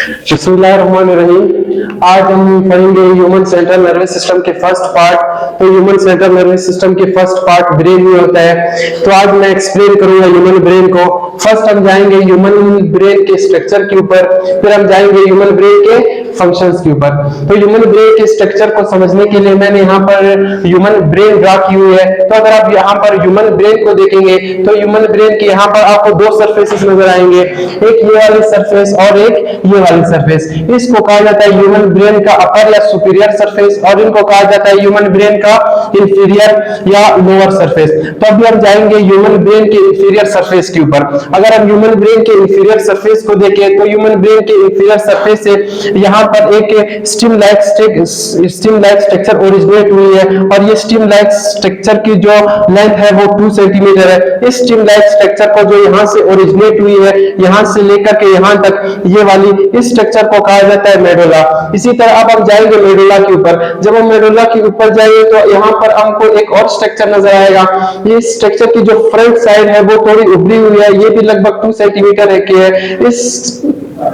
बिस्मिल्लाहिर्रहमानिर्रहीम। आज हम पढ़ेंगे ह्यूमन सेंट्रल नर्वस सिस्टम के फर्स्ट पार्ट। तो ह्यूमन सेंट्रल नर्वस सिस्टम के फर्स्ट पार्ट ब्रेन में होता है। तो आज मैं एक्सप्लेन करूंगा ह्यूमन ब्रेन को। फर्स्ट हम जाएंगे ह्यूमन ब्रेन के स्ट्रक्चर के ऊपर, फिर हम जाएंगे ह्यूमन ब्रेन के फंक्शंस के ऊपर। तो ह्यूमन ब्रेन के स्ट्रक्चर को समझने के लिए मैंने यहाँ पर ह्यूमन ब्रेन ड्रा की हुई है। तो अगर आप यहाँ पर ह्यूमन ब्रेन को देखेंगे तो ह्यूमन ब्रेन के यहाँ पर आपको दो सरफेसेस नजर आएंगे, एक ये वाली सरफेस और एक ये वाली सरफेस। इसको कहा जाता है ह्यूमन ब्रेन का अपर या सुपीरियर सरफेस, और इनको कहा जाता है ह्यूमन ब्रेन का इंफीरियर या लोअर सरफेस। तो अभी हम जाएंगे ह्यूमन ब्रेन के इंफीरियर सरफेस के ऊपर। अगर हम ह्यूमन ब्रेन के इंफीरियर सरफेस को देखें तो ह्यूमन ब्रेन के इंफीरियर सरफेस से यहाँ पर एक स्टिम लाइक स्ट्रक्चर ओरिजिनेट हुई है, और ये स्टिम लाइक स्ट्रक्चर की जो लेंथ है वो 2 सेंटीमीटर है। इस स्टिम लाइक स्ट्रक्चर को जो यहाँ से ओरिजिनेट हुई है, यहाँ से लेकर के यहाँ तक, ये वाली इस स्ट्रक्चर को कहा जाता है मेडुला। इसी तरह अब हम जाएंगे मेडुला के ऊपर। जब हम मेडुला के ऊपर जाएंगे तो यहाँ पर हमको एक और स्ट्रक्चर नजर आएगा। ये स्ट्रक्चर की जो फ्रंट साइड है वो थोड़ी उभरी हुई है, ये भी लगभग 2 सेंटीमीटर की है।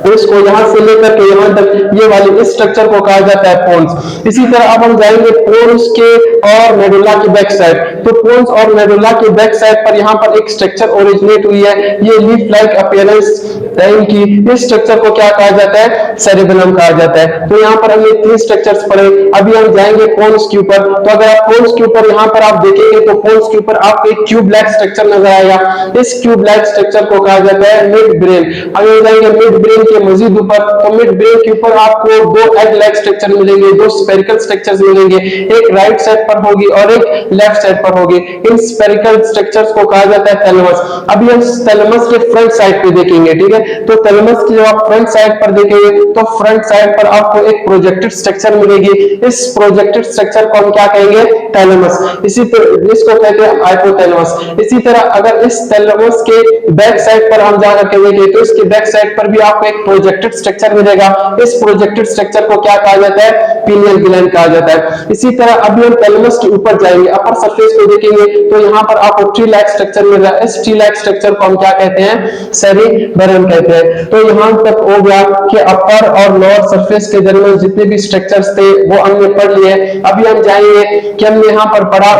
इसको यहाँ से लेकर के यहाँ तक, ये वाली इस स्ट्रक्चर को कहा जाता है पोन्स। इसी तरह अब हम जाएंगे पोन्स के और मेडुला के बैक साइड। तो पोन्स और मेडुला के बैक साइड पर यहाँ पर एक स्ट्रक्चर ओरिजिनेट हुई है, ये लीफ लाइक अपीयरेंस टाइम की। इस स्ट्रक्चर को क्या कहा जाता है? सेरेबेलम कहा जाता है। तो यहाँ पर हमने 3 स्ट्रक्चर्स पढ़े। अभी हम जाएंगे पोन्स के ऊपर। तो अगर आप पोन्स के ऊपर यहाँ पर आप देखेंगे तो पोन्स के ऊपर आपको एक क्यूब लाइक स्ट्रक्चर नजर आएगा। इस क्यूब लाइक स्ट्रक्चर को कहा जाता है मिड ब्रेन। अगर जाएंगे मिड ब्रेन के मजीद ऊपर, तो मिड ब्रेन के ऊपर आपको 2 एग लाइक स्ट्रक्चर मिलेंगे, 2 स्फेरिकल स्ट्रक्चर्स मिलेंगे, एक राइट साइड पर होगी और एक लेफ्ट साइड पर होगी। इन स्फेरिकल स्ट्रक्चर्स को कहा जाता है थैलेमस। अभी हम थैलेमस के फ्रंट साइड पे देखेंगे, ठीक है। तो थैलेमस की जब आप फ्रंट साइड पर देखेंगे तो फ्रंट साइड पर आपको एक प्रोजेक्टेड स्ट्रक्चर मिलेगी। इस प्रोजेक्टेड स्ट्रक्चर को हम क्या कहेंगे? थैलेमस। इसी तरह इसको कहते हैं हाइपोथैलेमस। इसी तरह अगर इस थैलेमस के बैक साइड पर हम जाकर के देखें तो इसके बैक साइड पर भी आपको एक प्रोजेक्टेड स्ट्रक्चर मिलेगा। इस प्रोजेक्टेड स्ट्रक्चर को क्या कहा जाता है? पीनियल ग्लैंड कहा जाता है। इसी तरह अभी हम थैलेमस के ऊपर जाएंगे, अपर सरफेस को देखेंगे तो यहाँ पर आपको ट्री लाइक स्ट्रक्चर मिल रहा है। इस ट्री लाइक स्ट्रक्चर को हम क्या कहते हैं? सेरिबेलम कहते हैं। तो यहाँ तक हो गया कि अपर और लोअर सरफेस के दरमियान जितने भी स्ट्रक्चर्स थे वो हमने पढ़ लिए। अभी हम जाएंगे कि हमने यहाँ पर पढ़ा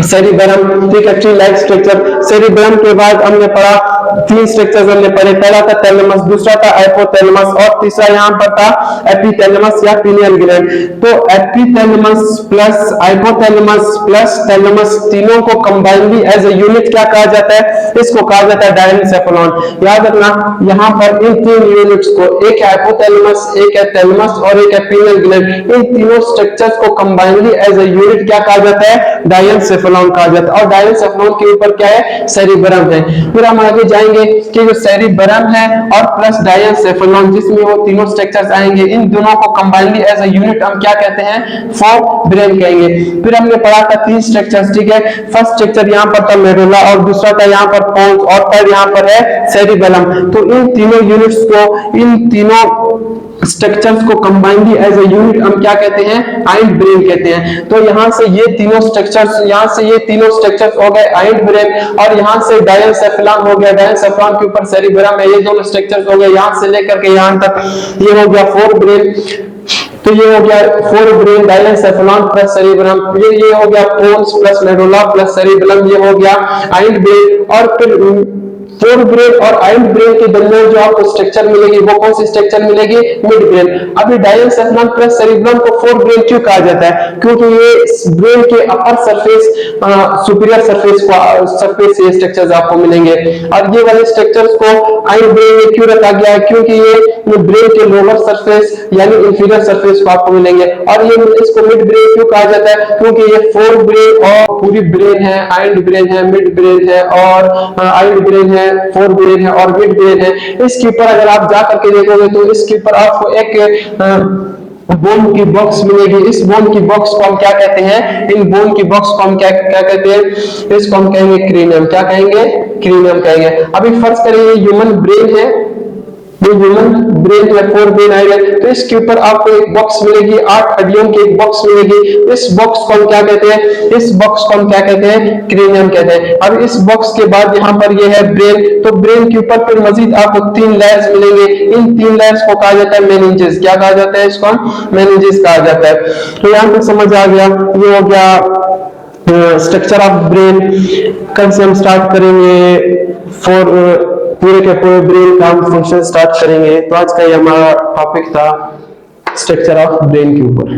सेरिबेलम, ठीक है, ट्री लाइक स्ट्रक्चर। सेरिबेलम के बाद हमने पढ़ा 3 स्ट्रक्चर्स हमने पढ़े। पहला था थैलेमस, दूसरा था हाइपोथैलेमस और तीसरा यहाँ पर था एपिथैलेमस या पीनियल ग्लैंड। तो epithalamus plus hypothalamus plus thalamus, तीनों को कंबाइनली एज ए यूनिट क्या कहा जाता है? इसको कहा जाता है डायनसेफेलॉन। याद रखना यहाँ पर इन 3 यूनिट्स को, एक है हाइपोथैलेमस, एक है थैलेमस और एक है पीनियल ग्लैंड, इन तीनों स्ट्रक्चर्स को कंबाइनली एज ए यूनिट क्या कहा जाता है? डायनसेफेलॉन कहा जाता है। और डायनसेफेलॉन के ऊपर क्या है? सेरिबेलम है। फिर हम आगे जाएंगे कि जो सेरिबेलम है और प्लस डायनसेफेलॉन, जिसमें वो तीनों स्ट्रक्चर्स आएंगे, इन दोनों को कंबाइनली एज अ यूनिट हम क्या कहते हैं? फोर ब्रेन कहेंगे। फिर हमने पढ़ा था 3 स्ट्रक्चर्स, ठीक है। फर्स्ट स्ट्रक्चर यहाँ पर था मेडुला और दूसरा था यहाँ पर पोन्स और थर्ड यहाँ पर है सेरिबेलम। तो इन तीनों यूनिट्स को, इन तीनों स्ट्रक्चर्स को कंबाइनली एज अ यूनिट हम क्या कहते हैं? हाइंड ब्रेन कहते हैं। तो यहाँ से ये तीनों स्ट्रक्चर्स, यहाँ से ये तीनों स्ट्रक्चर्स हो गए हाइंड ब्रेन, और यहाँ से डायनसेफेलॉन हो गया, डायनसेफेलॉन के ऊपर सेरिबेलम है, ये दोनों स्ट्रक्चर्स हो गए यहाँ से लेकर के यहाँ तक, ये हो गया 4 ब्रेन। तो ये हो गया 4 ब्रेन, डायनसेफेलॉन प्लस सेरिबेलम, ये हो गया pons plus medulla plus cerebellum, ये हो गया हाइंड ब्रेन। और फिर 4 ब्रेन और हाइंड ब्रेन के दरमियान जो आपको स्ट्रक्चर मिलेगी वो कौन सी स्ट्रक्चर मिलेगी? Mid brain. अभी डायनसेफेलॉन प्लस सेरिबेलम को 4 ब्रेन क्यों कहा जाता है? क्योंकि ये ब्रेन के अपर सरफेस, सुपीरियर सरफेस से स्ट्रक्चर्स आपको मिलेंगे। और ये वाले स्ट्रक्चर्स को हाइंड ब्रेन में क्यों रखा गया है? क्योंकि ये ब्रेन के लोअर सरफेस यानी इंफीरियर सरफेस को आपको मिलेंगे। और ये इसको मिड ब्रेन क्यों कहा जाता है? क्योंकि ये 4 ब्रेन और पूरी ब्रेन है, हाइंड ब्रेन है, मिड ब्रेन है और हाइंड ब्रेन है, 4 ब्रेन है और मिड ब्रेन है। इसके ऊपर अगर आप जा करके देखोगे तो इसके ऊपर आपको एक बोन की बॉक्स मिलेगी। इस बोन की बॉक्स को हम क्या कहते हैं? इन बोन की बॉक्स को हम क्या कहते हैं? इसको हम कहेंगे क्रेनियम। क्या कहेंगे? क्रेनियम कहेंगे। अभी फर्ज करेंगे ह्यूमन ब्रेन है, जो ह्यूमन ब्रेन है 4 ब्रेन आइडिया, तो इसके ऊपर आपको एक बॉक्स मिलेगी, 8 हड्डियों की एक बॉक्स मिलेगी। इस बॉक्स को हम क्या कहते हैं, इस बॉक्स को हम क्या कहते हैं, क्रेनियम कहते हैं। अब इस बॉक्स के बाद यहाँ पर ये है ब्रेन, तो ब्रेन के ऊपर फिर मजीद आपको 3 लेयर्स मिलेंगे। इन 3 लेयर्स को कहा जाता है मेनिंजेस। क्या कहा जाता है इसको, मेनिंजेस कहा जाता है। तो यहाँ तक समझ आ गया, ये हो गया स्ट्रक्चर ऑफ ब्रेन। कल से हम स्टार्ट करेंगे पूरे के पूरे ब्रेन का हम फंक्शन स्टार्ट करेंगे। तो आज का ये हमारा टॉपिक था स्ट्रक्चर ऑफ ब्रेन के ऊपर।